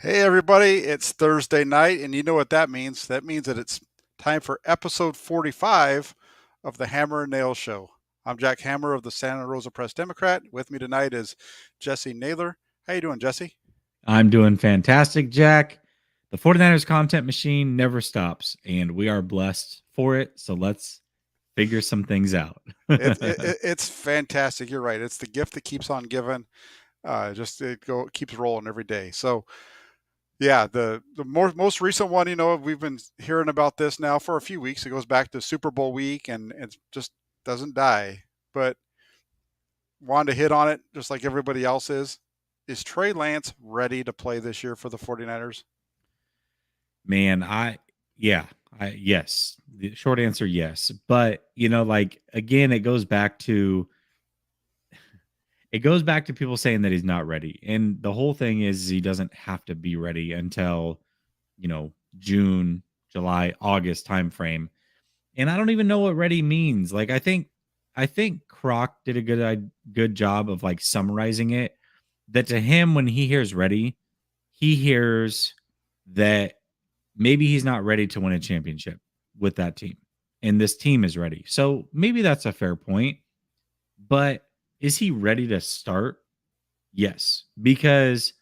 Hey, everybody, it's Thursday night, and you know what that means. That means that it's time for episode 45 of the Hammer Nayls Show. I'm Jack Hammer of the Santa Rosa Press Democrat. With me tonight is Jessie Naylor. How you doing, Jessie? I'm doing fantastic, Jack. The 49ers content machine never stops, and we are blessed for it. So let's figure some things out. It's fantastic. You're right. It's the gift that keeps on giving. It keeps rolling every day. So yeah, the most recent one, we've been hearing about this now for a few weeks. It goes back to Super Bowl week, and it just doesn't die. But wanted to hit on it just like everybody else is. Is Trey Lance ready to play this year for the 49ers? Man, yes. The short answer, yes. But, like, again, it goes back to people saying that he's not ready. And the whole thing is he doesn't have to be ready until, June, July, August timeframe. And I don't even know what ready means. Like I think Croc did a good job of like summarizing it. That to him, when he hears ready, he hears that maybe he's not ready to win a championship with that team, and this team is ready. So maybe that's a fair point. But is he ready to start? Yes, because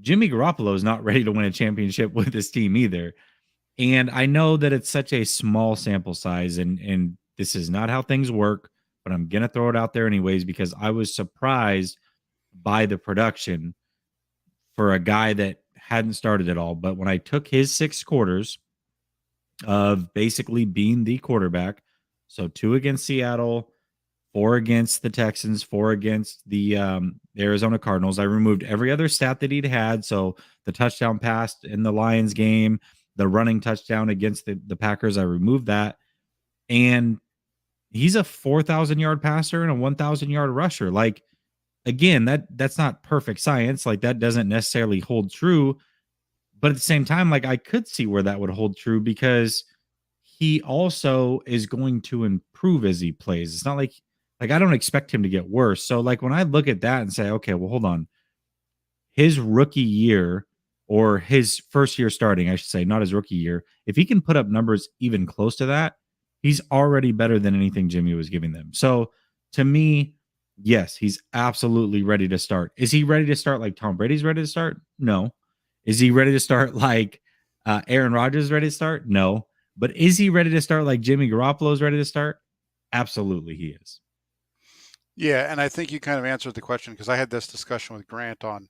Jimmy Garoppolo is not ready to win a championship with this team either. And I know that it's such a small sample size, and this is not how things work, but I'm gonna throw it out there anyways because I was surprised by the production for a guy that hadn't started at all. But when I took his 6 quarters of basically being the quarterback, so 2 against Seattle, 4 against the Texans, 4 against the Arizona Cardinals. I removed every other stat that he'd had. So the touchdown pass in the Lions game, the running touchdown against the Packers, I removed that. And he's a 4,000 yard passer and a 1,000 yard rusher. Like, again, that's not perfect science. Like, that doesn't necessarily hold true. But at the same time, like, I could see where that would hold true because he also is going to improve as he plays. It's not like I don't expect him to get worse. So like when I look at that and say, okay, well, hold on. His rookie year or his first year starting, I should say, not his rookie year, if he can put up numbers even close to that, he's already better than anything Jimmy was giving them. So to me, yes, he's absolutely ready to start. Is he ready to start like Tom Brady's ready to start? No. Is he ready to start like Aaron Rodgers is ready to start? No. But is he ready to start like Jimmy Garoppolo is ready to start? Absolutely, he is. Yeah, and I think you kind of answered the question because I had this discussion with Grant on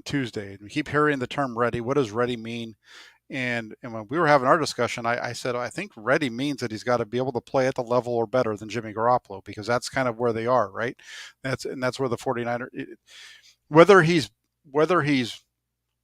Tuesday. We keep hearing the term ready. What does ready mean? And when we were having our discussion, I said I think ready means that he's got to be able to play at the level or better than Jimmy Garoppolo because that's kind of where they are, right? That's where the 49er whether he's whether he's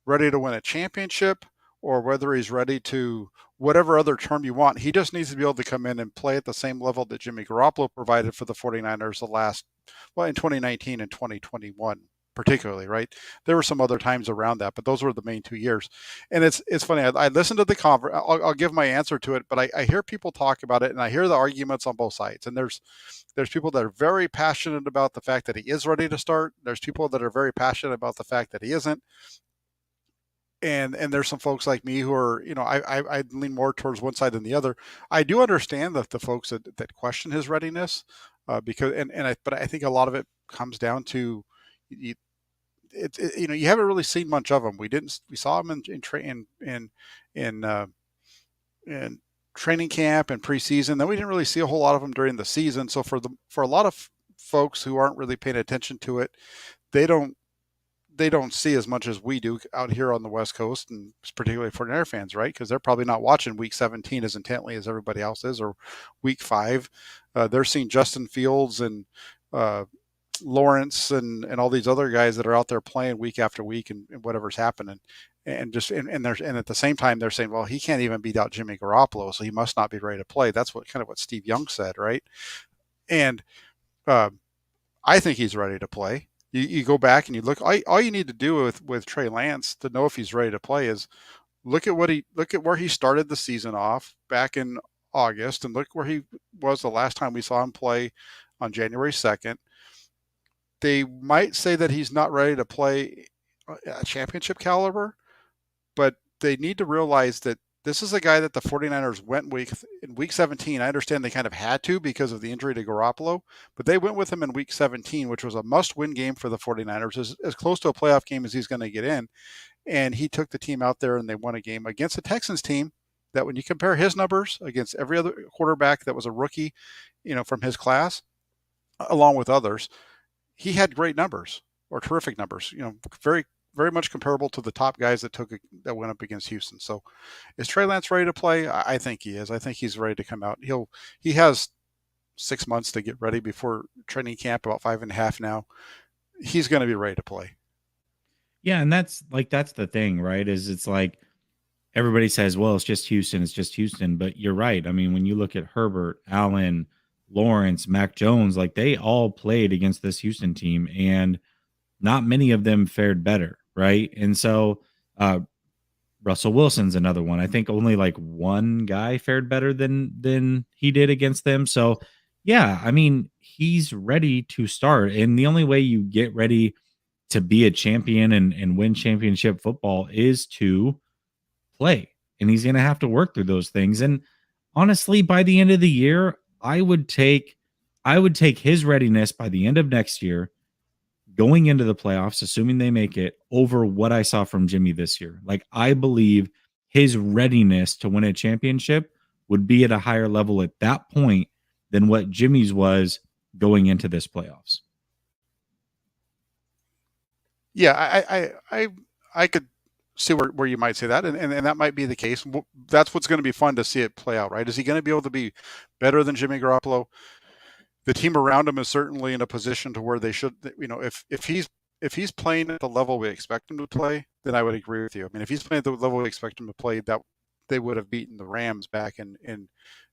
ready to win a championship or whether he's ready to whatever other term you want, he just needs to be able to come in and play at the same level that Jimmy Garoppolo provided for the 49ers in 2019 and 2021 particularly, right? There were some other times around that, but those were the main 2 years. And it's funny. I listened to the conference. I'll give my answer to it, but I hear people talk about it, and I hear the arguments on both sides. And there's people that are very passionate about the fact that he is ready to start. There's people that are very passionate about the fact that he isn't, and there's some folks like me who are, I lean more towards one side than the other. I do understand that the folks that question his readiness, because but I think a lot of it comes down to you, you haven't really seen much of him. We saw him in in training camp and preseason. Then we didn't really see a whole lot of him during the season. So for a lot of folks who aren't really paying attention to it, they don't they don't see as much as we do out here on the West Coast, and particularly for Air fans, right? Because they're probably not watching Week 17 as intently as everybody else is, or Week 5. They're seeing Justin Fields and uh, Lawrence and all these other guys that are out there playing week after week and whatever's happening. And at the same time they're saying, well, he can't even beat out Jimmy Garoppolo, so he must not be ready to play. That's what Steve Young said, right? And uh, I think he's ready to play. You go back and you look. All you need to do with Trey Lance to know if he's ready to play is look at where he started the season off back in August, and look where he was the last time we saw him play on January 2nd. They might say that he's not ready to play a championship caliber, but they need to realize that this is a guy that the 49ers went in week 17. I understand they kind of had to because of the injury to Garoppolo, but they went with him in week 17, which was a must-win game for the 49ers, as close to a playoff game as he's going to get in. And he took the team out there and they won a game against the Texans team that, when you compare his numbers against every other quarterback that was a rookie, from his class, along with others, he had great numbers, or terrific numbers, very, very much comparable to the top guys that went up against Houston. So is Trey Lance ready to play? I think he is. I think he's ready to come out. He has 6 months to get ready before training camp, about 5.5 now. He's going to be ready to play. Yeah, and that's the thing, right? Is it's like everybody says, well, it's just Houston. But you're right. I mean, when you look at Herbert, Allen, Lawrence, Mac Jones, like they all played against this Houston team, and not many of them fared better, right? And so Russell Wilson's another one. I think only like one guy fared better than he did against them. So yeah, I mean, he's ready to start. And the only way you get ready to be a champion and win championship football is to play. And he's going to have to work through those things. And honestly, by the end of the year, I would take his readiness by the end of next year, going into the playoffs, assuming they make it, over what I saw from Jimmy this year. Like, I believe his readiness to win a championship would be at a higher level at that point than what Jimmy's was going into this playoffs. Yeah, I could see where you might say that, and that might be the case. That's what's going to be fun to see it play out, right? Is he going to be able to be better than Jimmy Garoppolo? The team around him is certainly in a position to where they should, if he's playing at the level we expect him to play, then I would agree with you. I mean, if he's playing at the level we expect him to play, that they would have beaten the Rams back in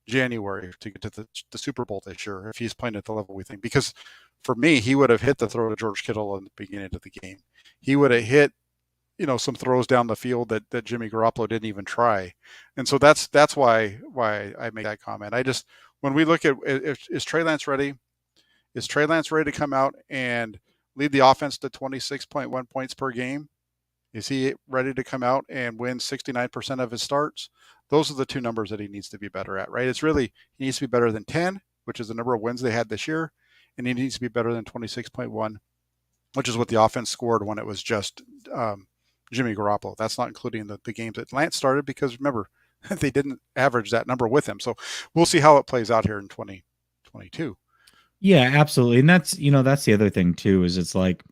January to get to the Super Bowl this year if he's playing at the level we think. Because for me, he would have hit the throw to George Kittle in the beginning of the game. He would have hit some throws down the field that Jimmy Garoppolo didn't even try. And so that's why I made that comment. When we look at, is Trey Lance ready? Is Trey Lance ready to come out and lead the offense to 26.1 points per game? Is he ready to come out and win 69% of his starts? Those are the two numbers that he needs to be better at, right? It's really, he needs to be better than 10, which is the number of wins they had this year, and he needs to be better than 26.1, which is what the offense scored when it was just Jimmy Garoppolo. That's not including the games that Lance started, because remember, they didn't average that number with him. So we'll see how it plays out here in 2022. Yeah, absolutely. And that's the other thing too, is it's like,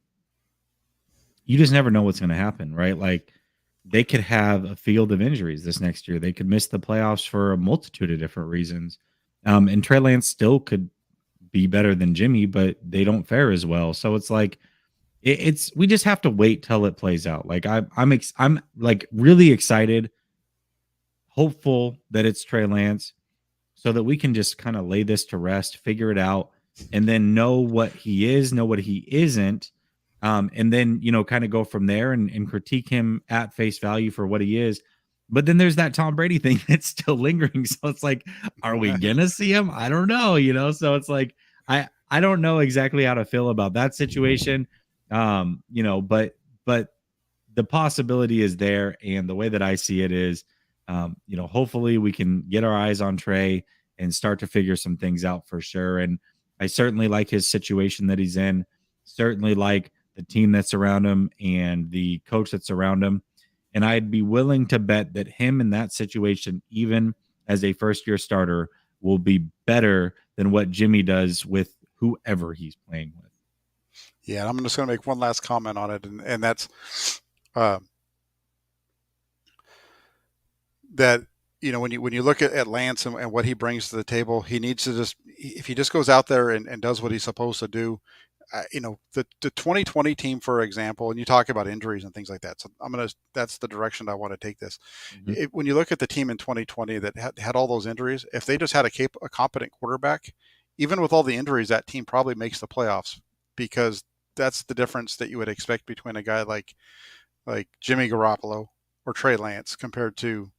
you just never know what's going to happen, right? Like, they could have a field of injuries this next year. They could miss the playoffs for a multitude of different reasons. And Trey Lance still could be better than Jimmy, but they don't fare as well. So it's like, it's we just have to wait till it plays out. Like, I'm like really excited, hopeful that it's Trey Lance, so that we can just kind of lay this to rest, figure it out, and then know what he is, know what he isn't. And then, kind of go from there and critique him at face value for what he is. But then there's that Tom Brady thing that's still lingering. So it's like, are we gonna see him? I don't know. So it's like, I don't know exactly how to feel about that situation. But the possibility is there, and the way that I see it is, hopefully we can get our eyes on Trey and start to figure some things out for sure. And I certainly like his situation that he's in. Certainly like the team that's around him and the coach that's around him. And I'd be willing to bet that him in that situation, even as a first-year starter, will be better than what Jimmy does with whoever he's playing with. Yeah, I'm just going to make one last comment on it, and that's that when you look at Lance and what he brings to the table, he needs to if he just goes out there and does what he's supposed to do. The 2020 team, for example, and you talk about injuries and things like that. So that's the direction I want to take this. Mm-hmm. When you look at the team in 2020 that had all those injuries, if they just had a competent quarterback, even with all the injuries, that team probably makes the playoffs, because that's the difference that you would expect between a guy like Jimmy Garoppolo or Trey Lance compared to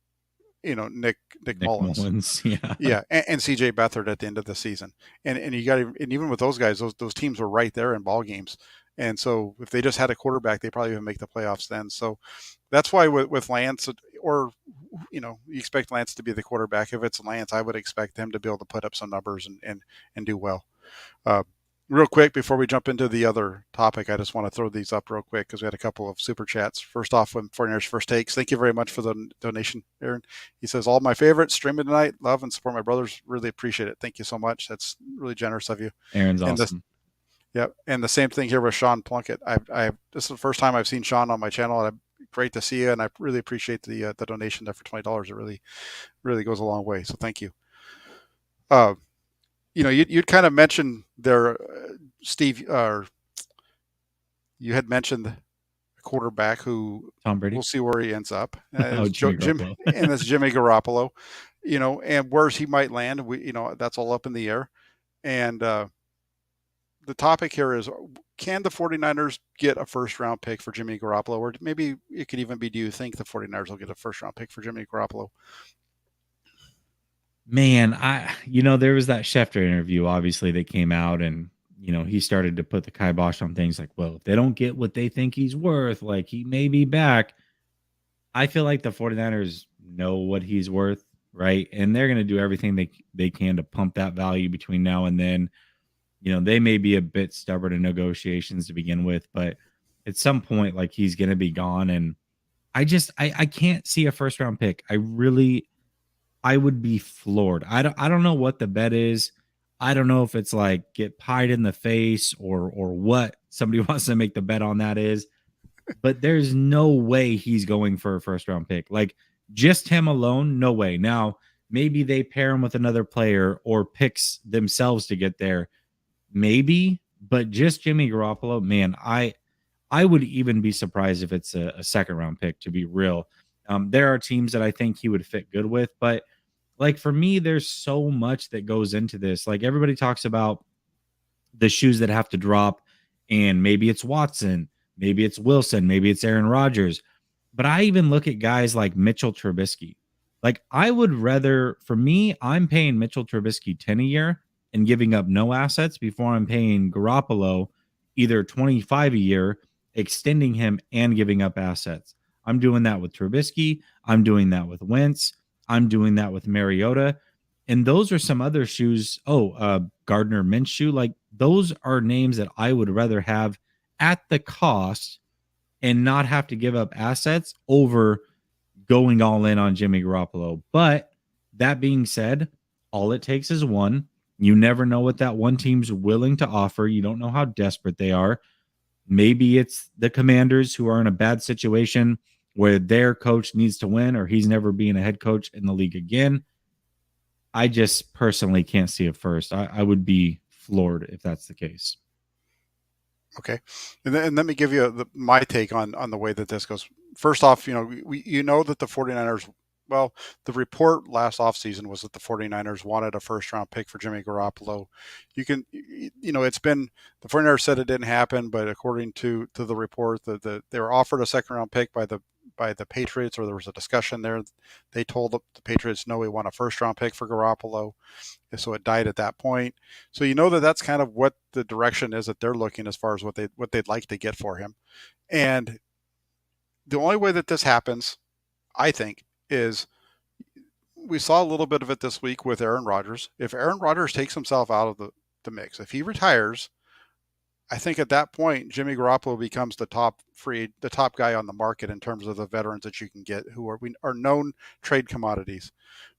Nick Mullins. Yeah, and CJ Beathard at the end of the season, and you got, and even with those guys, those teams were right there in ball games, And so if they just had a quarterback, they probably even make the playoffs then. So that's why with Lance, or you expect Lance to be the quarterback. If it's Lance, I would expect him to be able to put up some numbers and do well. Uh, Real quick before we jump into the other topic, I just want to throw these up real quick because we had a couple of super chats. First off, when 49ers First Takes, thank you very much for the donation, Aaron. He says, all my favorites streaming tonight. Love and support my brothers. Really appreciate it. Thank you so much. That's really generous of you. Aaron's And this, awesome. yep. And the same thing here with Sean Plunkett. This is the first time I've seen Sean on my channel. And great to see you, and I really appreciate the donation there for $20. It really goes a long way. So thank you. Uh, you'd kind of mentioned there, Steve, you had mentioned a quarterback who Tom Brady. we'll see where he ends up. Oh, It's Jimmy Jim, Garoppolo. and that's Jimmy Garoppolo. And where he might land, that's all up in the air. And the topic here is, can the 49ers get a first round pick for Jimmy Garoppolo? Or maybe it could even be, do you think the 49ers will get a first round pick for Jimmy Garoppolo? Man, there was that Schefter interview, obviously, that came out, and he started to put the kibosh on things like, well, if they don't get what they think he's worth, like he may be back. I feel like the 49ers know what he's worth, right? And they're going to do everything they can to pump that value between now and then. They may be a bit stubborn in negotiations to begin with, but at some point, like, he's going to be gone. And I can't see a first round pick. I would be floored. I don't know what the bet is. I don't know if it's like get pied in the face or what somebody wants to make the bet on that is, but there's no way he's going for a first round pick. Like, just him alone, no way. Now, maybe they pair him with another player or picks themselves to get there. Maybe, but just Jimmy Garoppolo, man, I would even be surprised if it's a second round pick, to be real. There are teams that I think he would fit good with, but like for me, there's so much that goes into this. Like, everybody talks about the shoes that have to drop, and maybe it's Watson, maybe it's Wilson, maybe it's Aaron Rodgers. But I even look at guys like Mitchell Trubisky. Like, I would rather, for me, I'm paying Mitchell Trubisky 10 a year and giving up no assets before I'm paying Garoppolo either 25 a year, extending him and giving up assets. I'm doing that with Trubisky. I'm doing that with Wentz. I'm doing that with Mariota. And those are some other shoes. Oh, Gardner Minshew. Like, those are names that I would rather have at the cost and not have to give up assets over going all in on Jimmy Garoppolo. But that being said, all it takes is one. You never know what that one team's willing to offer. You don't know how desperate they are. Maybe it's the Commanders who are in a bad situation where their coach needs to win, or he's never being a head coach in the league again. I just personally can't see it first. I would be floored if that's the case. Okay, and let me give you my take on the way that this goes. First off, that the 49ers, well, the report last offseason was that the 49ers wanted a first round pick for Jimmy Garoppolo. It's been, the 49ers said it didn't happen, but according to the report, they were offered a second round pick by the Patriots, or there was a discussion there. They told the Patriots, no, we want a first round pick for Garoppolo. So it died at that point. So that's kind of what the direction is that they're looking as far as what they'd like to get for him. And the only way that this happens, I think, is we saw a little bit of it this week with Aaron Rodgers. If Aaron Rodgers takes himself out of the mix, if he retires, I think at that point Jimmy Garoppolo becomes the top guy on the market in terms of the veterans that you can get who are known trade commodities.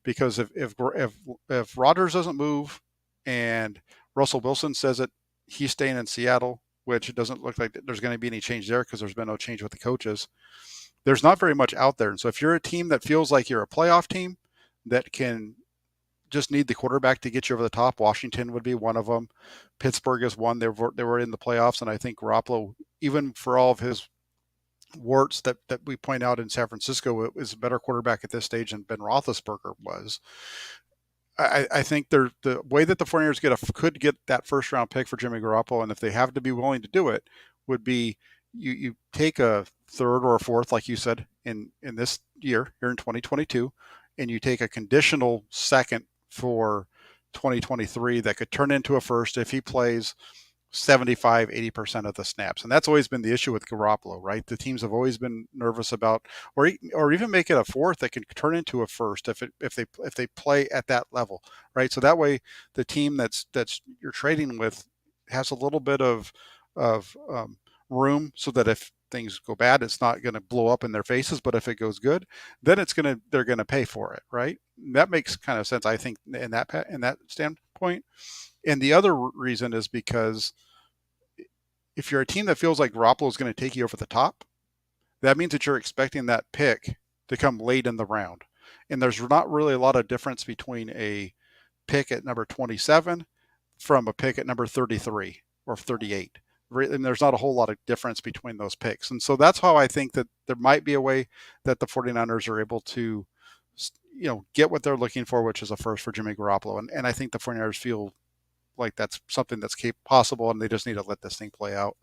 Because if Rodgers doesn't move and Russell Wilson says that he's staying in Seattle, which it doesn't look like there's going to be any change there because there's been no change with the coaches, there's not very much out there. And so if you're a team that feels like you're a playoff team that can just need the quarterback to get you over the top, Washington would be one of them. Pittsburgh is one. They were in the playoffs, and I think Garoppolo, even for all of his warts that we point out in San Francisco, is a better quarterback at this stage than Ben Roethlisberger was. I think the way that the 49ers could get that first round pick for Jimmy Garoppolo, and if they have to be willing to do it, would be you take a third or a fourth, like you said, in this year here in 2022, and you take a conditional second for 2023 that could turn into a first if he plays 75, 80% of the snaps. And that's always been the issue with Garoppolo, right? The teams have always been nervous about, or even make it a fourth that can turn into a first if they play at that level, right? So that way the team that's you're trading with has a little bit of room so that if things go bad, it's not going to blow up in their faces. But if it goes good, then they're going to pay for it, right? That makes kind of sense, I think, in that standpoint. And the other reason is because if you're a team that feels like Garoppolo is going to take you over the top, that means that you're expecting that pick to come late in the round. And there's not really a lot of difference between a pick at number 27 from a pick at number 33 or 38. And there's not a whole lot of difference between those picks. And so that's how I think that there might be a way that the 49ers are able to, get what they're looking for, which is a first for Jimmy Garoppolo. And I think the 49ers feel like that's something that's possible, and they just need to let this thing play out.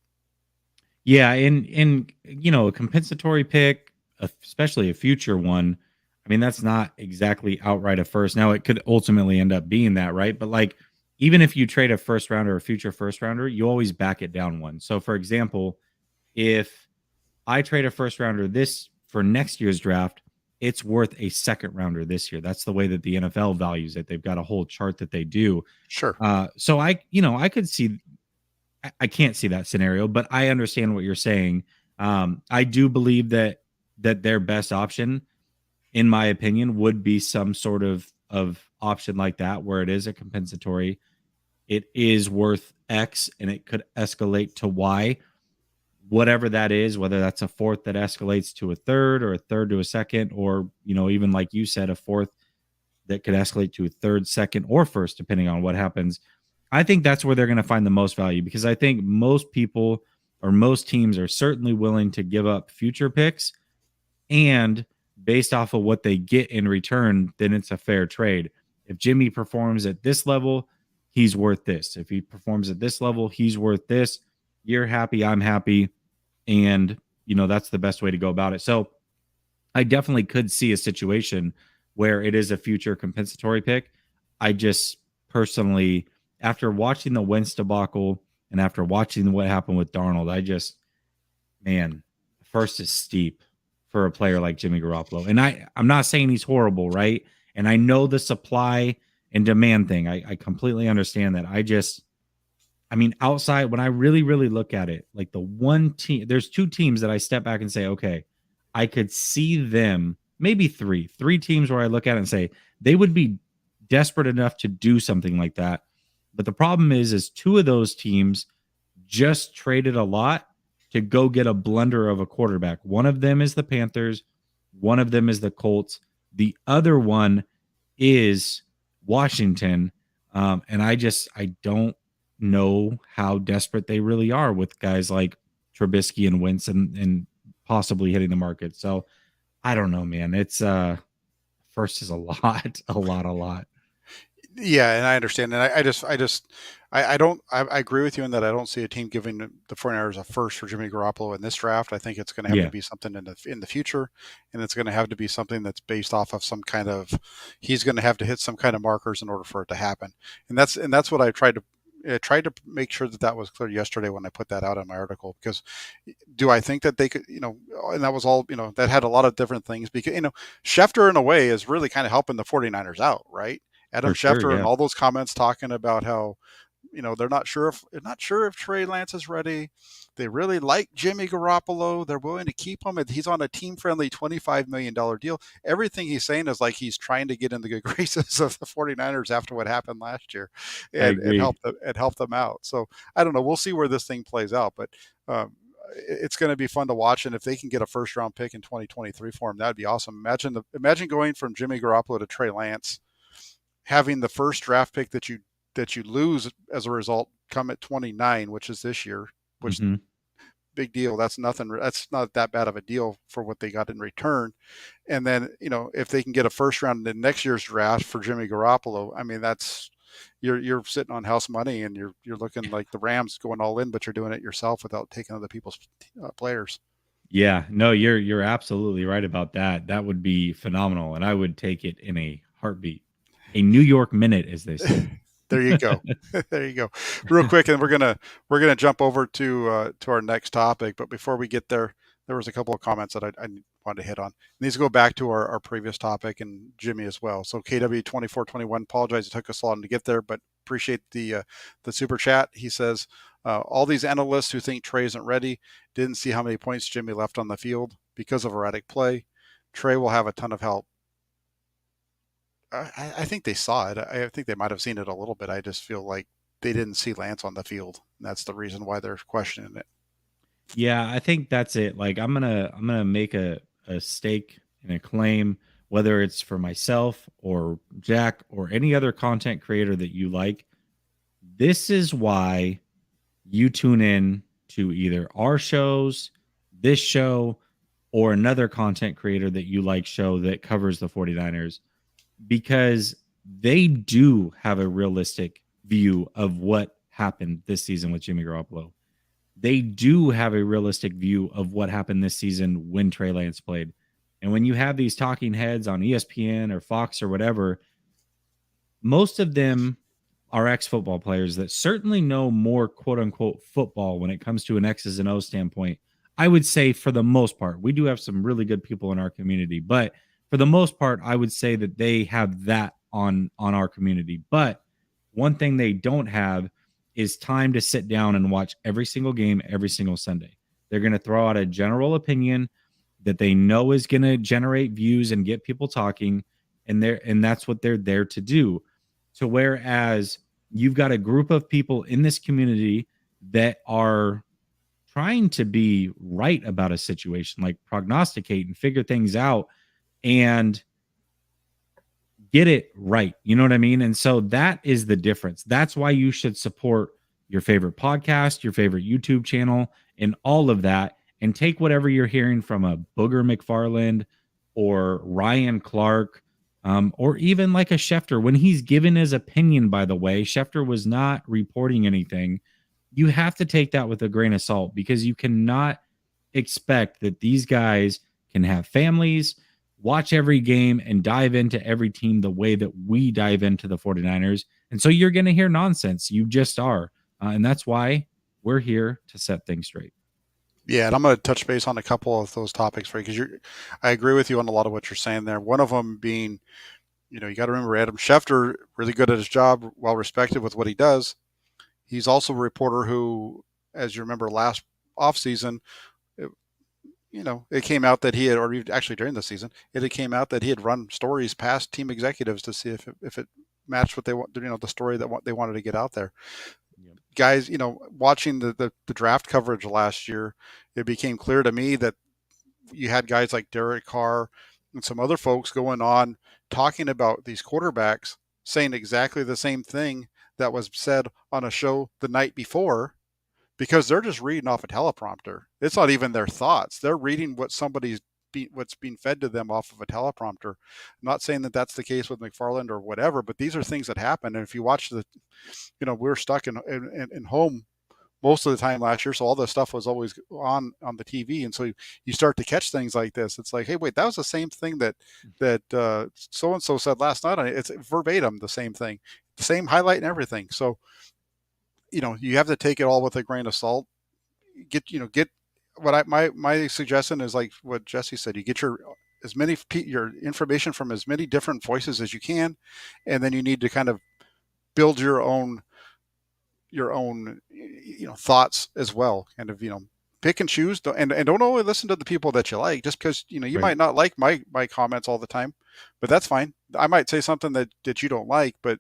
Yeah, and a compensatory pick, especially a future one. I mean, that's not exactly outright a first. Now, it could ultimately end up being that, right? But like, even if you trade a first rounder or a future first rounder, you always back it down one. So, for example, if I trade a first rounder this for next year's draft, it's worth a second rounder this year. That's the way that the NFL values it. They've got a whole chart that they do. Sure. So I could see I can't see that scenario, but I understand what you're saying. I do believe that their best option, in my opinion, would be some sort of option like that, where it is a compensatory. It is worth X, and it could escalate to Y, whatever that is. Whether that's a fourth that escalates to a third, or a third to a second, or even like you said, a fourth that could escalate to a third, second, or first, depending on what happens. I think that's where they're going to find the most value, because I think most people or most teams are certainly willing to give up future picks, and based off of what they get in return, then it's a fair trade. If Jimmy performs at this level, he's worth this. If he performs at this level, he's worth this. You're happy, I'm happy, and that's the best way to go about it. So I definitely could see a situation where it is a future compensatory pick. I just personally, after watching the Wentz debacle and after watching what happened with Darnold, man, first is steep for a player like Jimmy Garoppolo. And I'm not saying he's horrible, right? And I know the supply and demand thing. I completely understand that. Outside, when I really, really look at it, like the one team, there's two teams that I step back and say, okay, I could see them, maybe three teams where I look at it and say they would be desperate enough to do something like that. But the problem is two of those teams just traded a lot to go get a blunder of a quarterback. One of them is the Panthers. One of them is the Colts. The other one is Washington. And I don't know how desperate they really are with guys like Trubisky and Wentz and possibly hitting the market. So I don't know, man. It's first is a lot, a lot. Yeah, and I understand. And I agree with you in that I don't see a team giving the 49ers a first for Jimmy Garoppolo in this draft. I think it's going to have to Yeah, be something in the future, and it's going to have to be something that's based off of some kind of, he's going to have to hit some kind of markers in order for it to happen. And that's what I tried to make sure that was clear yesterday when I put that out in my article. Because do I think that they could, and that was all, that had a lot of different things, because, Schefter in a way is really kind of helping the 49ers out, right? Adam for sure. Schefter and Yeah, all those comments talking about how, they're not sure if Trey Lance is ready. They really like Jimmy Garoppolo. They're willing to keep him. He's on a team-friendly $25 million deal. Everything he's saying is like he's trying to get in the good graces of the 49ers after what happened last year, I and agree. help them out. So I don't know. We'll see where this thing plays out, but um, it's going to be fun to watch. And if they can get a first-round pick in 2023 for him, that'd be awesome. Imagine going from Jimmy Garoppolo to Trey Lance, having the first draft pick that you lose as a result come at 29, which is this year, which, Hmm. big deal. That's nothing. That's not that bad of a deal for what they got in return. And then, if they can get a first round in next year's draft for Jimmy Garoppolo, I mean, that's, you're sitting on house money, and you're looking like the Rams going all in, but you're doing it yourself without taking other people's players. Yeah, no, you're absolutely right about that. That would be phenomenal, and I would take it in a heartbeat. A New York minute, as they say. There you go. There you go. Real quick, and we're gonna jump over to our next topic. But before we get there, there was a couple of comments that I wanted to hit on. And these go back to our previous topic and Jimmy as well. So KW2421 apologize it took us a long to get there, but appreciate the super chat. He says all these analysts who think Trey isn't ready didn't see how many points Jimmy left on the field because of erratic play. Trey will have a ton of help. I think they saw it. I think they might have seen it a little bit. I just feel like they didn't see Lance on the field. And that's the reason why they're questioning it. Yeah, I think that's it. Like I'm gonna make a stake and a claim, whether it's for myself or Jack or any other content creator that you like. This is why you tune in to either our shows, this show, or another content creator that you like show that covers the 49ers, because they do have a realistic view of what happened this season with Jimmy Garoppolo. They do have a realistic view of what happened this season when Trey Lance played. And when you have these talking heads on ESPN or Fox or whatever, most of them are ex-football players that certainly know more quote unquote football when it comes to an X's and O's standpoint. I would say for the most part, we do have some really good people in our community, but for the most part, I would say that they have that on our community. But one thing they don't have is time to sit down and watch every single game every single Sunday. They're going to throw out a general opinion that they know is going to generate views and get people talking, and that's what they're there to do. To whereas you've got a group of people in this community that are trying to be right about a situation, like prognosticate and figure things out and get it right. You know what I mean? And so that is the difference. That's why you should support your favorite podcast, your favorite YouTube channel, and all of that, and take whatever you're hearing from a Booger McFarland or Ryan Clark, or even like a Schefter. When he's given his opinion, by the way, Schefter was not reporting anything. You have to take that with a grain of salt, because you cannot expect that these guys can have families, watch every game, and dive into every team the way that we dive into the 49ers. And so you're going to hear nonsense. You just are. And that's why we're here to set things straight. Yeah, and I'm going to touch base on a couple of those topics for you, because I agree with you on a lot of what you're saying there. One of them being, you got to remember Adam Schefter, really good at his job, well respected with what he does. He's also a reporter who, as you remember, last offseason, it came out that he had, or actually during the season, it came out that he had run stories past team executives to see if it matched what they want, the story that they wanted to get out there. Yep. Guys, watching the draft coverage last year, it became clear to me that you had guys like Derek Carr and some other folks going on talking about these quarterbacks, saying exactly the same thing that was said on a show the night before, because they're just reading off a teleprompter. It's not even their thoughts. They're reading what's being fed to them off of a teleprompter. I'm not saying that that's the case with McFarland or whatever, but these are things that happen. And if you watch we were stuck in home most of the time last year, so all this stuff was always on the TV, and so you start to catch things like this. It's like, hey, wait, that was the same thing that so and so said last night. It's verbatim the same thing, the same highlight and everything. So you have to take it all with a grain of salt. Get what my suggestion is, like what Jessie said. You get your information from as many different voices as you can, and then you need to kind of build your own thoughts as well. Kind of pick and choose, and don't only listen to the people that you like. Just because you Right. might not like my comments all the time, but that's fine. I might say something that you don't like, but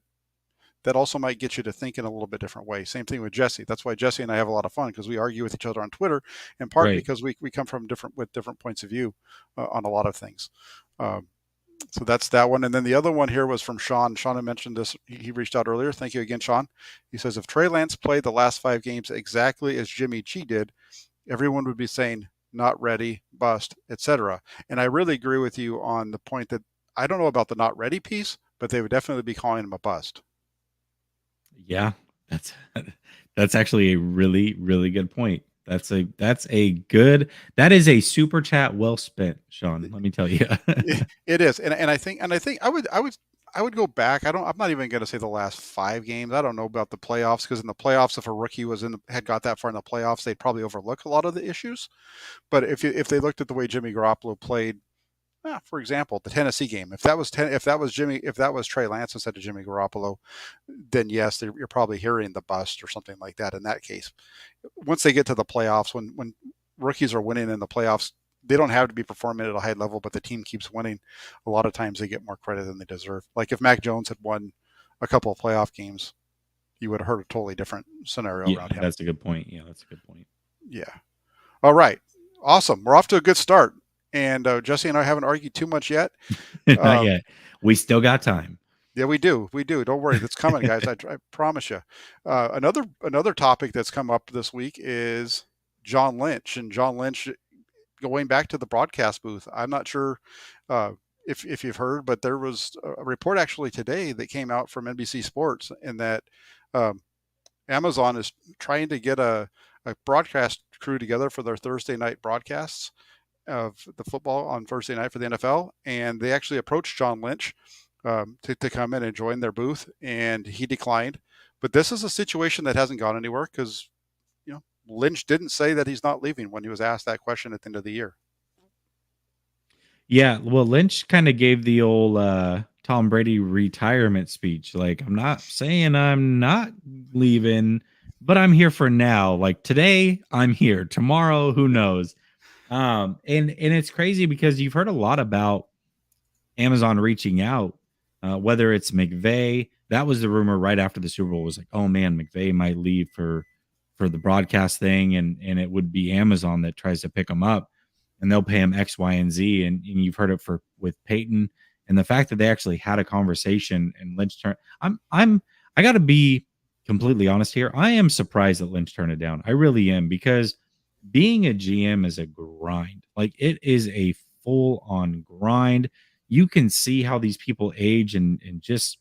that also might get you to think in a little bit different way. Same thing with Jessie. That's why Jessie and I have a lot of fun, because we argue with each other on Twitter, in part Right. because we come from different points of view on a lot of things. So that's that one. And then the other one here was from Sean. Sean had mentioned this. He reached out earlier. Thank you again, Sean. He says, if Trey Lance played the last 5 games exactly as Jimmy G did, everyone would be saying not ready, bust, etc. And I really agree with you on the point that I don't know about the not ready piece, but they would definitely be calling him a bust. Yeah, that's actually a really, really good point. That is a super chat well spent, Sean. Let me tell you. It is, and I think I would I would go back. I'm not even going to say the last 5 games. I don't know about the playoffs because in the playoffs, if a rookie had got that far in the playoffs, they'd probably overlook a lot of the issues. But if they looked at the way Jimmy Garoppolo played, for example, the Tennessee game, if that was Trey Lance instead of Jimmy Garoppolo, then yes, you're probably hearing the bust or something like that. In that case, once they get to the playoffs, when rookies are winning in the playoffs, they don't have to be performing at a high level, but the team keeps winning. A lot of times they get more credit than they deserve. Like if Mac Jones had won a couple of playoff games, you would have heard a totally different scenario Yeah, around him. that's a good point. Yeah, that's a good point. Yeah. All right. Awesome. We're off to a good start. And Jesse and I haven't argued too much yet. Not Um, yet. We still got time. yeah, we do. We do. Don't worry. That's coming, guys. I promise you. Another topic that's come up this week is John Lynch. And John Lynch going back to the broadcast booth. I'm not sure uh, if you've heard, but there was a report actually today that came out from NBC Sports in that um, Amazon is trying to get a broadcast crew together for their Thursday night broadcasts of the football on Thursday night for the NFL, and they actually approached John Lynch to come in and join their booth, and he declined. But this is a situation that hasn't gone anywhere because Lynch didn't say that he's not leaving when he was asked that question at the end of the year. Yeah, well, Lynch kind of gave the old Tom Brady retirement speech. Like, I'm not saying I'm not leaving, but I'm here for now. Like today, I'm here. Tomorrow, who knows? And it's crazy because you've heard a lot about Amazon reaching out, whether it's McVay. That was the rumor right after the Super Bowl was like, oh man, McVay might leave for the broadcast thing, and it would be Amazon that tries to pick him up, and they'll pay him X, Y, and Z. And you've heard it for with Peyton, and the fact that they actually had a conversation and Lynch turned. I got to be completely honest here. I am surprised that Lynch turned it down. I really am because being a GM is a grind. Like it is a full on grind. You can see how these people age in just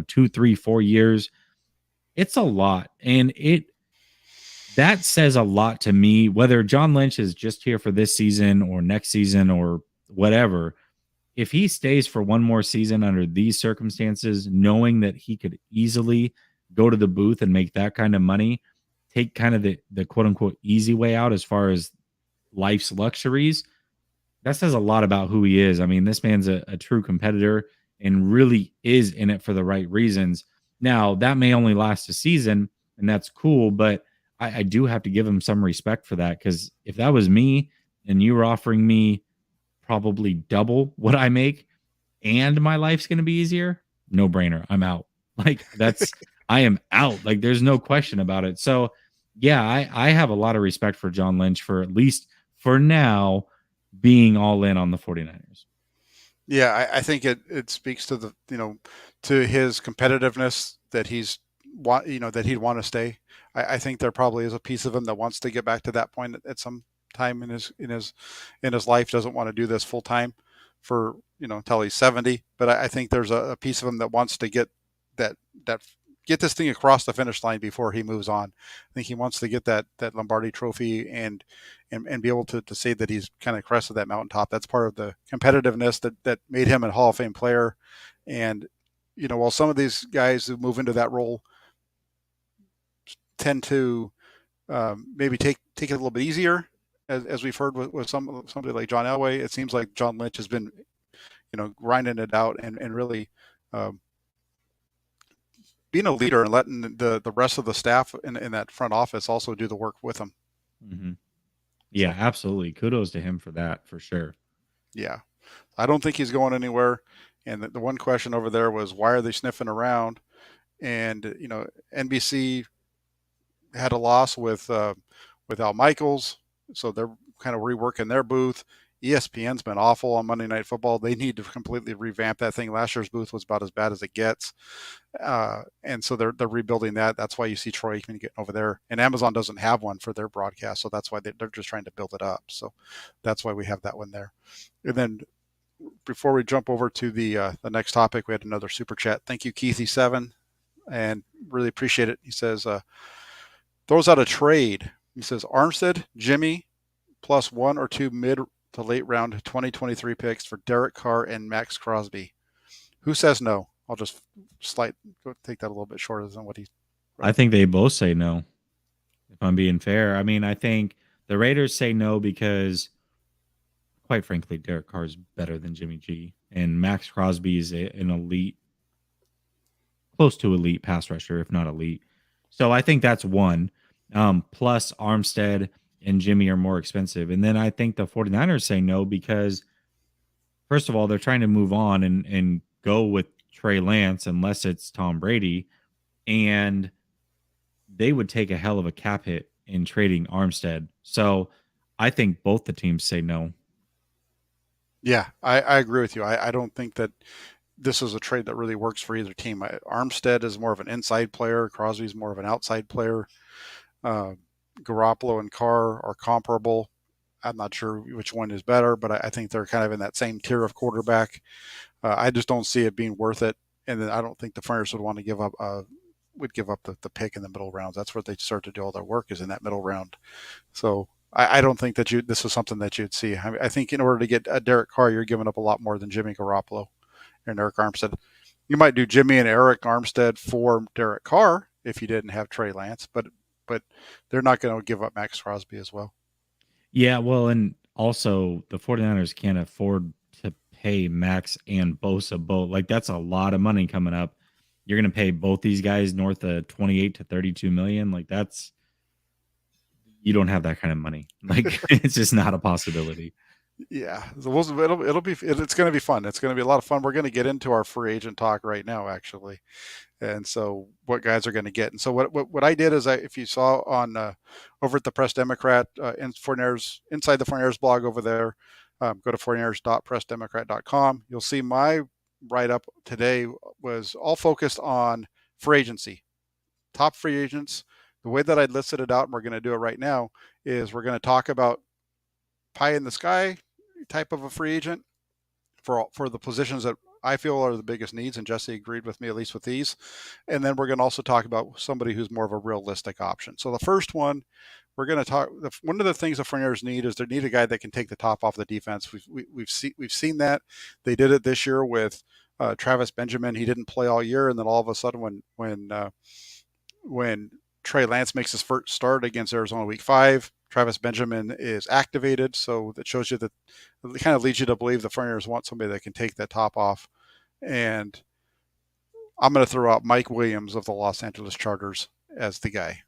2, 3, 4 years. It's a lot, and it that says a lot to me. Whether John Lynch is just here for this season or next season or whatever, if he stays for one more season under these circumstances, knowing that he could easily go to the booth and make that kind of money, take kind of the quote unquote easy way out as far as life's luxuries, that says a lot about who he is. I mean, this man's a true competitor and really is in it for the right reasons. Now, that may only last a season, and that's cool, but I do have to give him some respect for that because if that was me and you were offering me probably double what I make and my life's going to be easier, no brainer. I'm out. Like, I am out. Like, there's no question about it. So, yeah, I have a lot of respect for John Lynch for at least for now being all in on the 49ers. Yeah, I think it speaks to to his competitiveness that that he'd want to stay. I think there probably is a piece of him that wants to get back to that point at some time in his life. Doesn't want to do this full time for until he's 70. But I think there's a piece of him that wants to that that get this thing across the finish line before he moves on. I think he wants to get that Lombardi Trophy and be able to say that he's kind of crested that mountaintop. That's part of the competitiveness that made him a Hall of Fame player. And while some of these guys who move into that role tend to maybe take it a little bit easier, as we've heard with somebody like John Elway, it seems like John Lynch has been grinding it out and really being a leader and letting the rest of the staff in that front office also do the work with him. Mm-hmm. Yeah, So, absolutely. Kudos to him for that, for sure. yeah, I don't think he's going anywhere. And the one question over there was, why are they sniffing around? And NBC had a loss with Al Michaels, so they're kind of reworking their booth. ESPN's been awful on Monday Night Football. They need to completely revamp that thing. Last year's booth was about as bad as it gets, and so they're rebuilding that. That's why you see Troy Aikman getting over there, and Amazon doesn't have one for their broadcast, so that's why they're just trying to build it up. So that's why we have that one there. And then before we jump over to the next topic, we had another super chat. Thank you, Keithy7, and really appreciate it. He says throws out a trade. He says Armstead, Jimmy, plus 1 or 2 mid to late round 2023 picks for Derek Carr and Max Crosby. Who says no? I'll just slight take that a little bit shorter than what he I wrote. think they both say no, if I'm being fair. I mean, I think the Raiders say no because, quite frankly, Derek Carr is better than Jimmy G, and Max Crosby is an elite, close to elite pass rusher, if not elite. So I think that's one. Plus, Armstead and Jimmy are more expensive. And then I think the 49ers say no because, first of all, they're trying to move on and go with Trey Lance unless it's Tom Brady. And they would take a hell of a cap hit in trading Armstead. So I think both the teams say no. Yeah, I agree with you. I don't think that this is a trade that really works for either team. Armstead is more of an inside player. Crosby's more of an outside player. Uh, Garoppolo and Carr are comparable. I'm not sure which one is better, but I think they're kind of in that same tier of quarterback. I just don't see it being worth it, and then I don't think the Flyers would want to give up the pick in the middle rounds. That's where they start to do all their work is in that middle round. So I don't think that this is something that you'd see. I think in order to get a Derek Carr, you're giving up a lot more than Jimmy Garoppolo and Eric Armstead. You might do Jimmy and Eric Armstead for Derek Carr if you didn't have Trey Lance, but they're not going to give up Max Crosby as well. Yeah, well, and also the 49ers can't afford to pay Max and Bosa both. Like, that's a lot of money coming up. You're going to pay both these guys north of 28 to 32 million. Like, that's, you don't have that kind of money. Like, it's just not a possibility. Yeah, so it's going to be fun. It's going to be a lot of fun. We're going to get into our free agent talk right now, actually, and so what guys are going to get. And so what I did is if you saw on over at the Press Democrat in Fournier's inside the Fournier's blog over there, go to fourniers.pressdemocrat.com. You'll see my write up today was all focused on free agency, top free agents. The way that I listed it out, and we're going to do it right now, is we're going to talk about pie in the sky type of a free agent for the positions that I feel are the biggest needs, and Jesse agreed with me at least with these. And then we're going to also talk about somebody who's more of a realistic option. So the first one we're going to talk. One of the things the Foreigners need is they need a guy that can take the top off the defense. We've seen that they did it this year with Travis Benjamin. He didn't play all year, and then all of a sudden when Trey Lance makes his first start against Arizona Week 5, Travis Benjamin is activated. So that shows you that it kind of leads you to believe the Foreigners want somebody that can take that top off. And I'm going to throw out Mike Williams of the Los Angeles Chargers as the guy.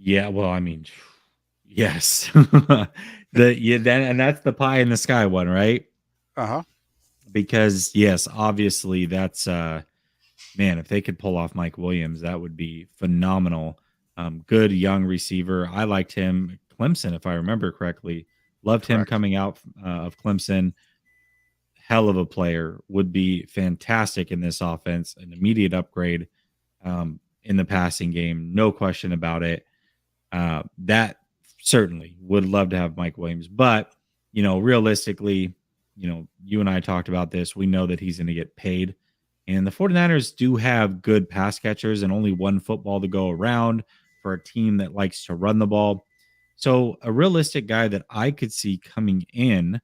Yeah, well, I mean, yes. And that's the pie in the sky one, right? Uh huh. Because yes, obviously that's man, if they could pull off Mike Williams, that would be phenomenal. Good young receiver. I liked him. Clemson, if I remember correctly, loved him Correct. coming out of Clemson. Hell of a player. Would be fantastic in this offense. An immediate upgrade in the passing game, no question about it. That certainly would love to have Mike Williams, but realistically, you and I talked about this. We know that he's going to get paid. And the 49ers do have good pass catchers and only one football to go around for a team that likes to run the ball. So, a realistic guy that I could see coming in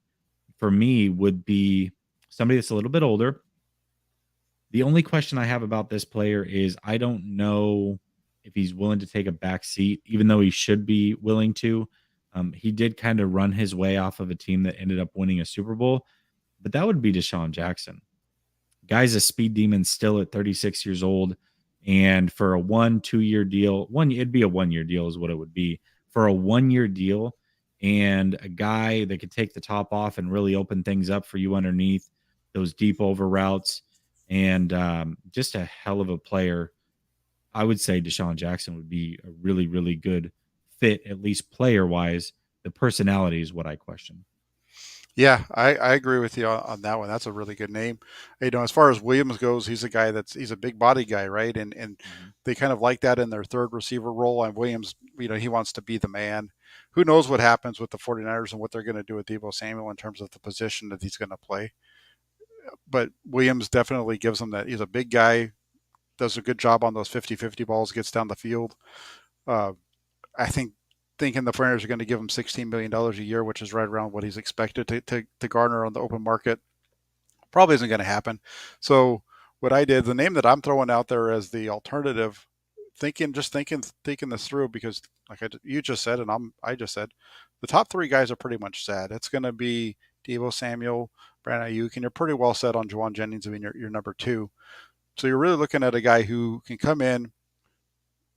for me would be somebody that's a little bit older. The only question I have about this player is I don't know if he's willing to take a back seat, even though he should be willing to. He did kind of run his way off of a team that ended up winning a Super Bowl, but that would be Deshaun Jackson. Guy's a speed demon still at 36 years old. And for a 1-2 year deal, it'd be a 1 year deal, is what it would be. For a 1 year deal and a guy that could take the top off and really open things up for you underneath those deep over routes, and just a hell of a player. I would say Deshaun Jackson would be a really, really good fit, at least player wise. The personality is what I question. Yeah, I agree with you on that one. That's a really good name. As far as Williams goes, he's a big body guy, right? And Mhm. they kind of like that in their third receiver role. And Williams, he wants to be the man. Who knows what happens with the 49ers and what they're going to do with Deebo Samuel in terms of the position that he's going to play. But Williams definitely gives him that. He's a big guy, does a good job on those 50-50 balls, gets down the field. Uh, I thinking the Foreigners are going to give him $16 million a year, which is right around what he's expected to garner on the open market, probably isn't going to happen. So what I did, the name that I'm throwing out there as the alternative, thinking this through, because like you just said, and I just said, the top three guys are pretty much set. It's going to be Devo Samuel, Brandon Ayuk, and you're pretty well set on Juwan Jennings. I mean, you're number two. So you're really looking at a guy who can come in,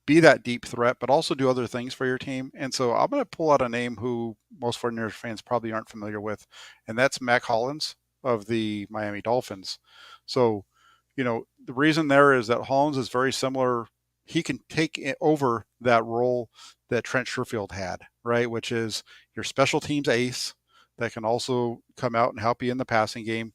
be that deep threat, but also do other things for your team. And so I'm going to pull out a name who most 49ers fans probably aren't familiar with, and that's Mac Hollins of the Miami Dolphins. So, the reason there is that Hollins is very similar. He can take over that role that Trent Sherfield had, right? Which is your special teams ace that can also come out and help you in the passing game.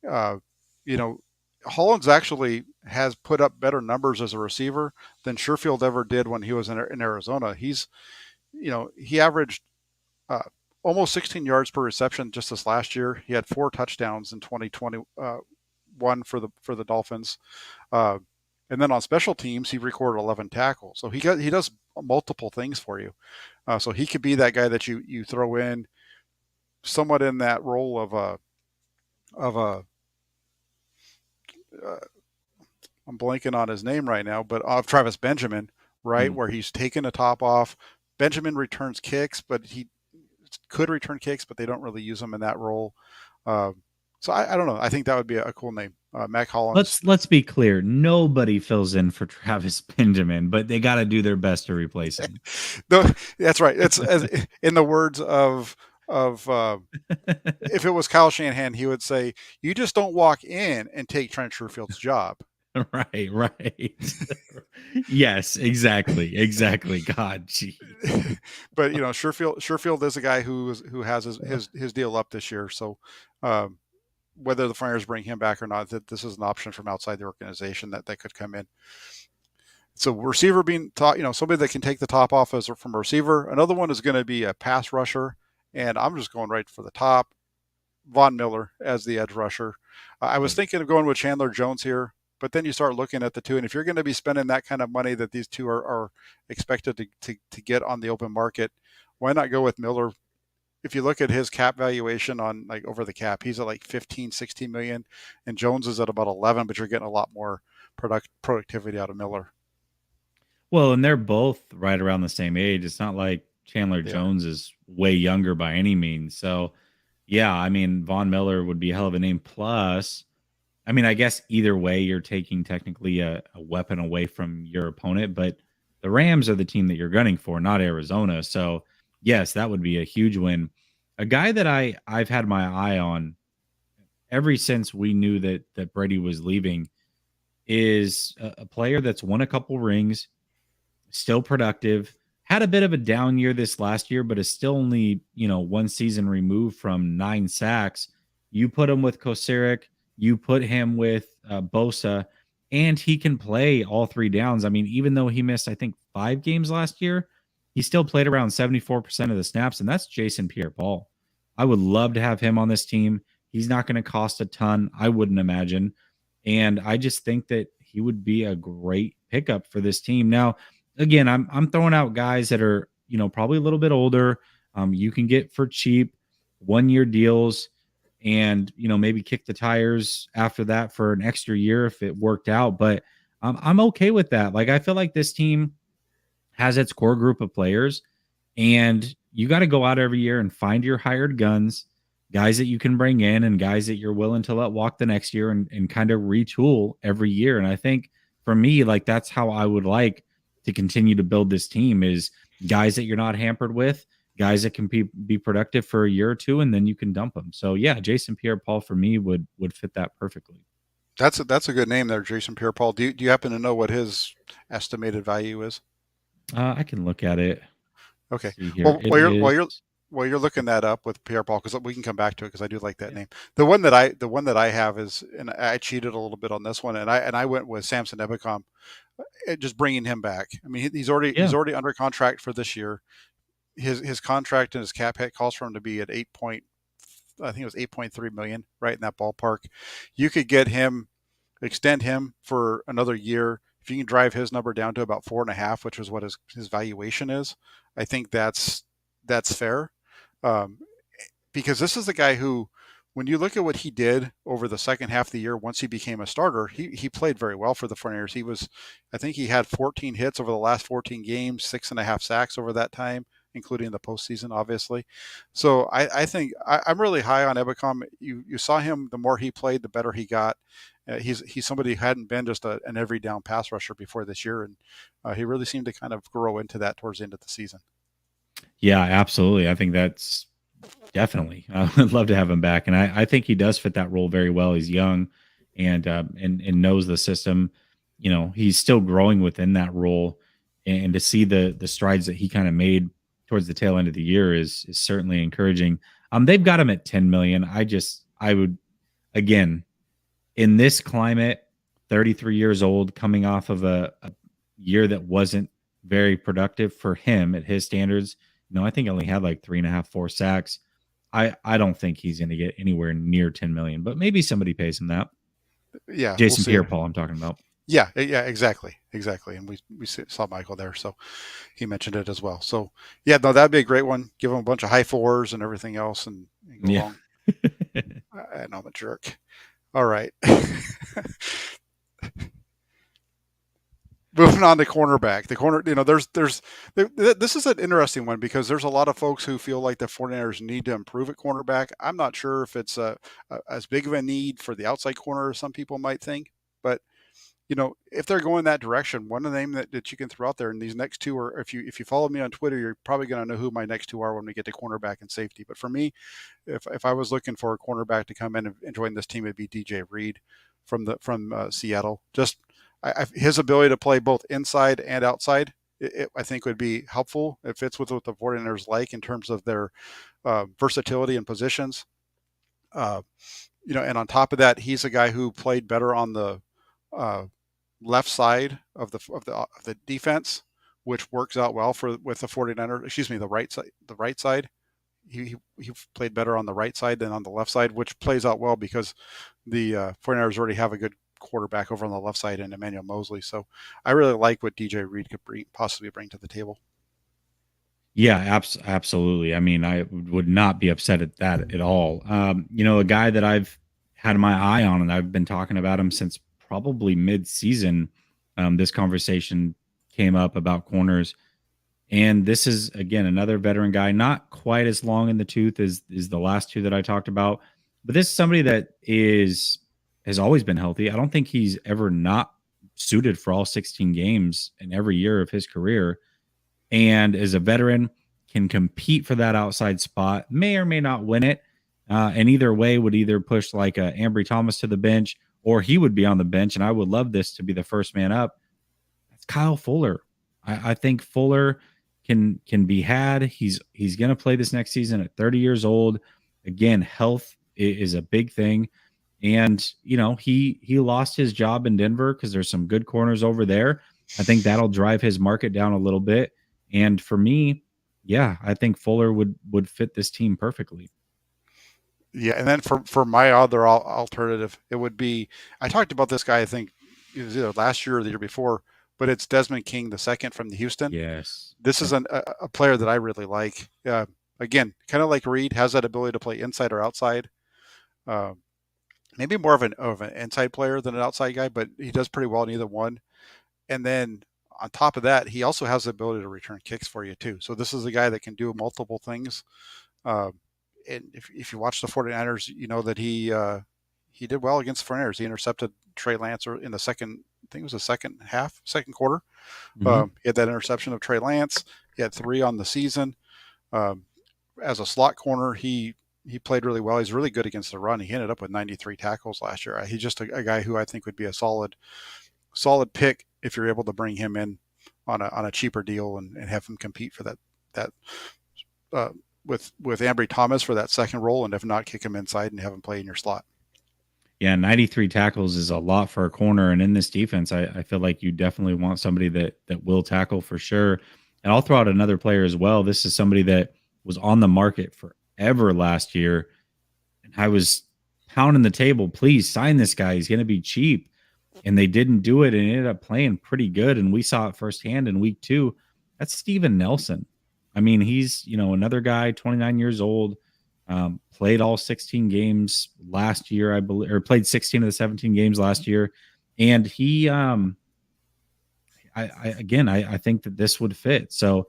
Uh, you know, Hollins actually has put up better numbers as a receiver than Sherfield ever did when he was in Arizona. He averaged uh, almost 16 yards per reception just this last year. He had 4 touchdowns in 2021 for the Dolphins, uh, and then on special teams he recorded 11 tackles. So he does multiple things for you. So he could be that guy that you throw in somewhat in that role of a uh, I'm blanking on his name right now, but of Travis Benjamin, right, Mm. where he's taken the top off. Benjamin returns kicks, but he could return kicks, but they don't really use him in that role. Uh, so I don't know. I think that would be a cool name, Mac Hollins. Let's be clear. Nobody fills in for Travis Benjamin, but they got to do their best to replace him. No, that's right. It's in the words of if it was Kyle Shanahan, he would say, "You just don't walk in and take Trent Sherfield's job." Right, right. Yes, exactly, exactly. God, jeez. But Sherfield is a guy who has his deal up this year. So um, whether the Friars bring him back or not, that this is an option from outside the organization that could come in. So receiver being taught, somebody that can take the top off as from a receiver. Another one is going to be a pass rusher, and I'm just going right for the top. Von Miller as the edge rusher. I was Yep. thinking of going with Chandler Jones here, but then you start looking at the two, and if you're going to be spending that kind of money that these two are expected to get on the open market, why not go with Miller? If you look at his cap valuation on like over the cap, he's at like 15, 16 million, and Jones is at about 11, but you're getting a lot more productivity out of Miller. Well, and they're both right around the same age. It's not like Chandler They are. Jones is way younger by any means. So, yeah, I mean, Von Miller would be a hell of a name. Plus, I mean, I guess either way, you're taking technically a weapon away from your opponent, but the Rams are the team that you're gunning for, not Arizona. So, yes, that would be a huge win. A guy that I've had my eye on ever since we knew that Brady was leaving is a player that's won a couple rings, still productive. Had a bit of a down year this last year, but is still only, one season removed from 9 sacks. You put him with Kosaric, you put him with Bosa, and he can play all 3 downs. I mean, even though he missed, I think, 5 games last year, he still played around 74% of the snaps, and that's Jason Pierre Paul. I would love to have him on this team. He's not going to cost a ton, I wouldn't imagine. And I just think that he would be a great pickup for this team. Now, again, I'm throwing out guys that are, probably a little bit older. You can get for cheap 1 year deals and, maybe kick the tires after that for an extra year if it worked out. But I'm okay with that. Like, I feel like this team has its core group of players, and you got to go out every year and find your hired guns, guys that you can bring in and guys that you're willing to let walk the next year and kind of retool every year. And I think for me, like, that's how I would like to continue to build this team is guys that you're not hampered with, guys that can be productive for a year or two, and then you can dump them. So yeah, Jason Pierre Paul for me would fit that perfectly. That's a good name there, Jason Pierre-Paul. Do you happen to know what his estimated value is? I can look at it. Okay. See here. Well, It is. while you're looking that up with Pierre-Paul, because we can come back to it because I do like that Yeah. name. The one that I have is, and I cheated a little bit on this one, and I went with Samson Ebicom, just bringing him back. I mean, Yeah. he's already under contract for this year. His contract and his cap hit calls for him to be at I think it was 8.3 million, right in that ballpark. You could get him extend him for another year. If you can drive his number down to about 4.5, which is what his valuation is, I think that's fair. Um, because this is the guy who when you look at what he did over the second half of the year, once he became a starter, he played very well for the 49ers. I think he had 14 hits over the last 14 games, 6.5 sacks over that time, including the postseason, obviously. So I think I'm really high on Ebicom. You saw him, the more he played, the better he got. He's somebody who hadn't been just an every down pass rusher before this year, and he really seemed to kind of grow into that towards the end of the season. Yeah, absolutely. I think that's definitely. I'd love to have him back, and I think he does fit that role very well. He's young, and knows the system. He's still growing within that role, and to see the strides that he kind of made towards the tail end of the year is certainly encouraging. They've got him at 10 million. I would, again, in this climate, 33 years old, coming off of a year that wasn't very productive for him at his standards. I think he only had like 3.5, 4 sacks. I don't think he's going to get anywhere near 10 million, but maybe somebody pays him that. Yeah, we'll Jason see. Pierre-Paul, I'm talking about. Yeah, exactly. And we saw Michael there, so he mentioned it as well. So yeah, no, that'd be a great one. Give him a bunch of high fours and everything else, and go Yeah. along. I know I'm a jerk. All right. Moving on to cornerback. The corner, this is an interesting one because there's a lot of folks who feel like the 49ers need to improve at cornerback. I'm not sure if it's as big of a need for the outside corner as some people might think, but if they're going that direction, one of the names that you can throw out there, and these next two are, if you follow me on Twitter, you're probably going to know who my next two are when we get to cornerback and safety. But for me, if I was looking for a cornerback to come in and join this team, it'd be DJ Reed from Seattle. Just his ability to play both inside and outside, I think would be helpful. It fits with what the 49ers like in terms of their versatility and positions. And on top of that, he's a guy who played better on the left side of the defense, which works out well with the 49ers. Excuse me, the right side. The right side. He played better on the right side than on the left side, which plays out well because the 49ers already have a good quarterback over on the left side in Emmanuel Mosley. So I really like what DJ Reed could possibly bring to the table. Yeah, absolutely. I mean, I would not be upset at that at all. A guy that I've had my eye on, and I've been talking about him since probably mid-season. This conversation came up about corners, and this is again another veteran guy, not quite as long in the tooth as the last two that I talked about, but this is somebody that has always been healthy. I don't think he's ever not suited for all 16 games in every year of his career, and as a veteran can compete for that outside spot, may or may not win it, and either way would either push like a Ambry Thomas to the bench, or he would be on the bench, and I would love this to be the first man up. That's Kyle Fuller. I think Fuller can be had. He's going to play this next season at 30 years old. Again, health is a big thing. And he lost his job in Denver because there's some good corners over there. I think that'll drive his market down a little bit. And for me, yeah, I think Fuller would fit this team perfectly. Yeah, and then for my other alternative, it would be, I talked about this guy, I think it was either last year or the year before, but it's Desmond King the second from the Houston. Yes, This is a player that I really like. Again, kind of like Reed, has that ability to play inside or outside. Uh, Maybe more of an inside player than an outside guy, but he does pretty well in either one. And then on top of that, he also has the ability to return kicks for you too. So this is a guy that can do multiple things. Uh, and if you watch the 49ers, you know that he did well against the 49ers. He intercepted Trey Lance in the second, I think it was the second quarter. Mm-hmm. He had that interception of Trey Lance. He had 3 on the season. Um, as a slot corner, he played really well. He's really good against the run. He ended up with 93 tackles last year. He's just a guy who I think would be a solid pick if you're able to bring him in on a cheaper deal and have him compete for that uh, with Ambry Thomas for that second role, and if not, kick him inside and have him play in your slot. Yeah, 93 tackles is a lot for a corner. And in this defense, I feel like you definitely want somebody that will tackle for sure. And I'll throw out another player as well. This is somebody that was on the market forever last year. And I was pounding the table, please sign this guy. He's going to be cheap. And they didn't do it and ended up playing pretty good. And we saw it firsthand in week 2. That's Steven Nelson. I mean, he's, another guy, 29 years old, Played all 16 games last year, I believe, or played 16 of the 17 games last year. And he, I think that this would fit. So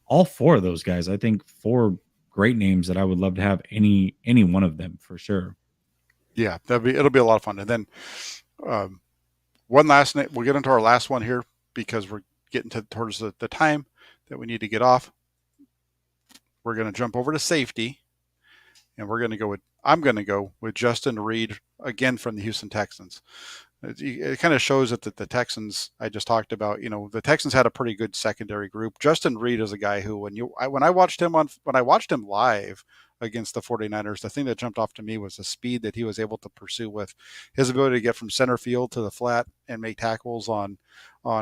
all four of those guys, I think four great names that I would love to have any one of them for sure. Yeah, it'll be a lot of fun. And then um, one last name. We'll get into our last one here because we're getting towards the time that we need to get off. We're going to jump over to safety, and we're going to go with. I'm going to go with Justin Reed again from the Houston Texans. It kind of shows that the Texans I just talked about, the Texans had a pretty good secondary group. Justin Reed is a guy who, when I watched him live against the 49ers, the thing that jumped off to me was the speed that he was able to pursue with his ability to get from center field to the flat and make tackles on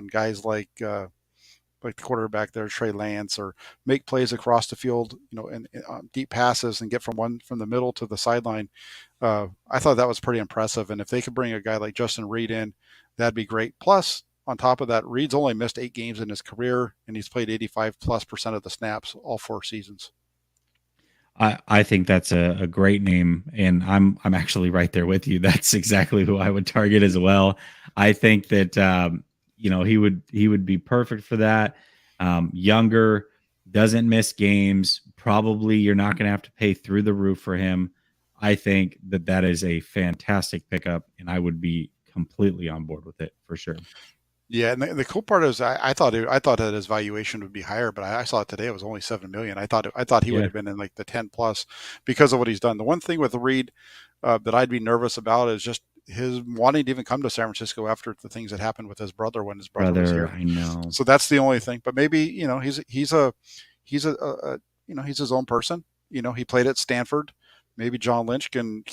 guys like the quarterback there, Trey Lance, or make plays across the field, and deep passes and get from the middle to the sideline. I thought that was pretty impressive. And if they could bring a guy like Justin Reed in, that'd be great. Plus, on top of that, Reed's only missed 8 games in his career, and he's played 85+% of the snaps all 4 seasons. I think that's a great name, and I'm actually right there with you. That's exactly who I would target as well. I think that he would be perfect for that. Younger, doesn't miss games. Probably you're not going to have to pay through the roof for him. I think that is a fantastic pickup, and I would be completely on board with it for sure. Yeah, and the cool part is I thought that his valuation would be higher, but I saw it today. It was only 7 million. I thought he would Yeah, have been in like the 10 plus because of what he's done. The one thing with Reed that I'd be nervous about is just his wanting to even come to San Francisco after the things that happened with his brother when his brother was brother, here. I know. So that's the only thing. But maybe he's his own person. He played at Stanford. Maybe John Lynch can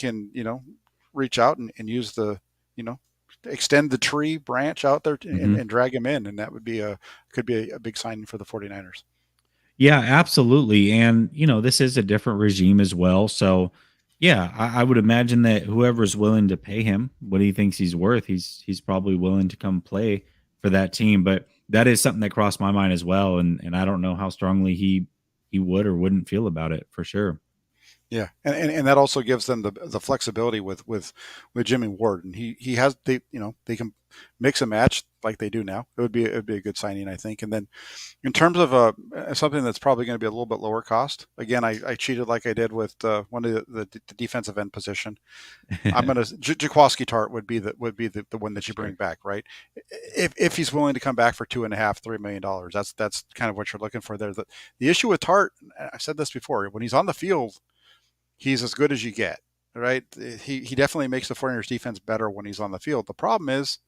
reach out and use the you know extend the tree branch out there Mhm. and drag him in, and that would be could be a big signing for the 49ers. Yeah, absolutely. And, this is a different regime as well. So, yeah, I would imagine that whoever's willing to pay him what he thinks he's worth, he's probably willing to come play for that team. But that is something that crossed my mind as well. And I don't know how strongly he would or wouldn't feel about it for sure. Yeah, and that also gives them the flexibility with Jimmy Ward, and he has they can mix and match like they do now. It would be a good signing, I think. And then in terms of something that's probably going to be a little bit lower cost, again, I cheated like I did with one of the defensive end position. I'm gonna Jaquaski Tart would be the one that you bring Sure. back, right? If he's willing to come back for 2.5 $3 million, that's kind of what you're looking for there. The issue with Tart, I've said this before, when he's on the field, he's as good as you get, right? He definitely makes the 49ers defense better when he's on the field. The problem is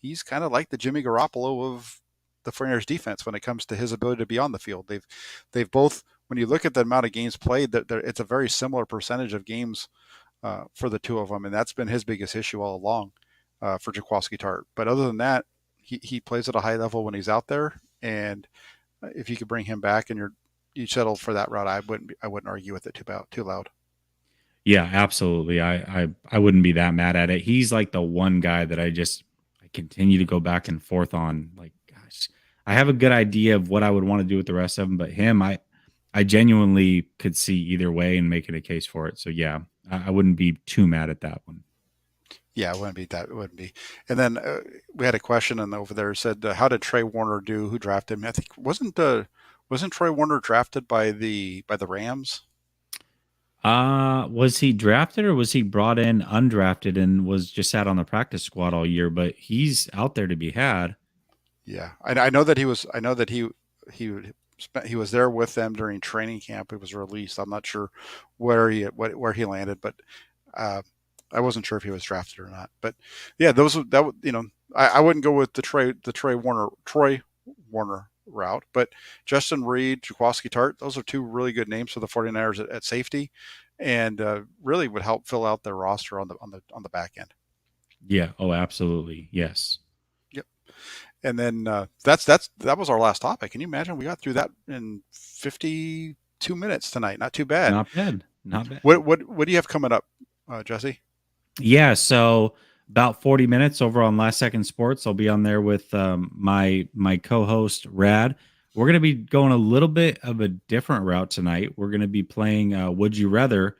he's kind of like the Jimmy Garoppolo of the 49ers defense when it comes to his ability to be on the field. They've both, when you look at the amount of games played, that it's a very similar percentage of games for the two of them, and that's been his biggest issue all along for Jaquaski Tart. But other than that, he plays at a high level when he's out there, and if you could bring him back and you settled for that route, I wouldn't argue with it too loud. Yeah, absolutely. I wouldn't be that mad at it. He's like the one guy that I continue to go back and forth on. Like, gosh, I have a good idea of what I would want to do with the rest of them, but him, I genuinely could see either way and making a case for it. So yeah, I wouldn't be too mad at that one. Yeah, it wouldn't be that. It wouldn't be. And then we had a question and over there said, "How did Trey Warner do? Who drafted him?" I think wasn't Trey Warner drafted by the Rams? Was he drafted or was he brought in undrafted and was just sat on the practice squad all year? But he's out there to be had. Yeah, I know that he was. I know that he was there with them during training camp. He was released. I'm not sure where he landed, but uh, I wasn't sure if he was drafted or not. But yeah, I wouldn't go with the Troy Warner route, but Justin Reed, Jaquaski Tart, those are two really good names for the 49ers at safety, and really would help fill out their roster on the back end. Yeah. Oh, absolutely. Yes. Yep. And then that was our last topic. Can you imagine we got through that in 52 minutes tonight? Not too bad. Not bad. Not bad. What do you have coming up, Jesse? Yeah, so about 40 minutes over on Last Second Sports. I'll be on there with my co-host Rad. We're going to be going a little bit of a different route tonight. We're going to be playing Would You Rather,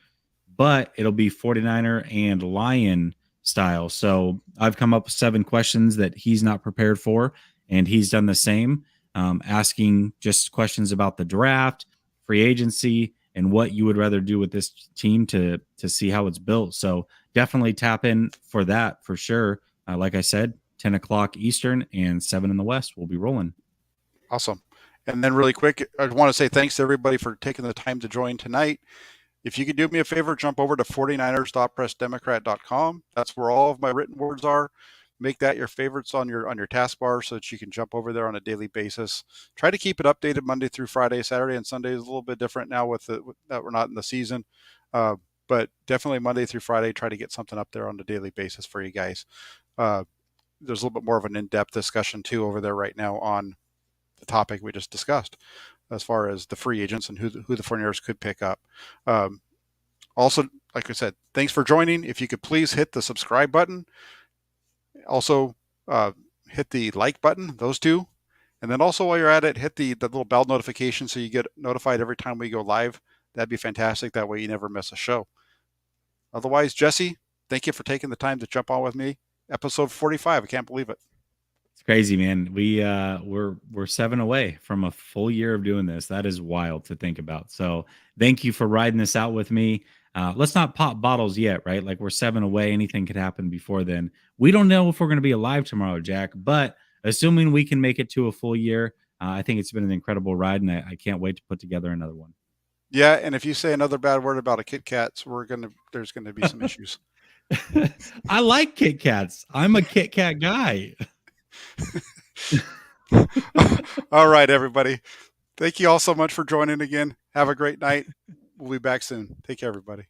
but it'll be 49er and Lion style. So I've come up with 7 questions that he's not prepared for, and he's done the same, asking just questions about the draft, free agency, and what you would rather do with this team to see how it's built. So definitely tap in for that for sure. Like I said, 10 o'clock Eastern and 7 in the West. We'll be rolling. Awesome. And then really quick, I want to say thanks to everybody for taking the time to join tonight. If you could do me a favor, jump over to 49ers.pressdemocrat.com. That's where all of my written words are. Make that your favorites on your taskbar so that you can jump over there on a daily basis. Try to keep it updated Monday through Friday. Saturday and Sunday is a little bit different now with that we're not in the season. But definitely Monday through Friday, try to get something up there on a daily basis for you guys. There's a little bit more of an in-depth discussion too over there right now on the topic we just discussed, as far as the free agents and who the 49ers could pick up. Also, like I said, thanks for joining. If you could please hit the subscribe button. Also, hit the like button, those two. And then also while you're at it, hit the little bell notification so you get notified every time we go live. That'd be fantastic. That way you never miss a show. Otherwise, Jesse, thank you for taking the time to jump on with me. Episode 45. I can't believe it. It's crazy, man. We're 7 away from a full year of doing this. That is wild to think about. So thank you for riding this out with me. Let's not pop bottles yet, right? Like we're 7 away. Anything could happen before then. We don't know if we're going to be alive tomorrow, Jack, but assuming we can make it to a full year, I think it's been an incredible ride, and I can't wait to put together another one. Yeah, and if you say another bad word about a Kit Kat, there's gonna be some issues. I like Kit Kats. I'm a Kit Kat guy. All right, everybody. Thank you all so much for joining again. Have a great night. We'll be back soon. Take care, everybody.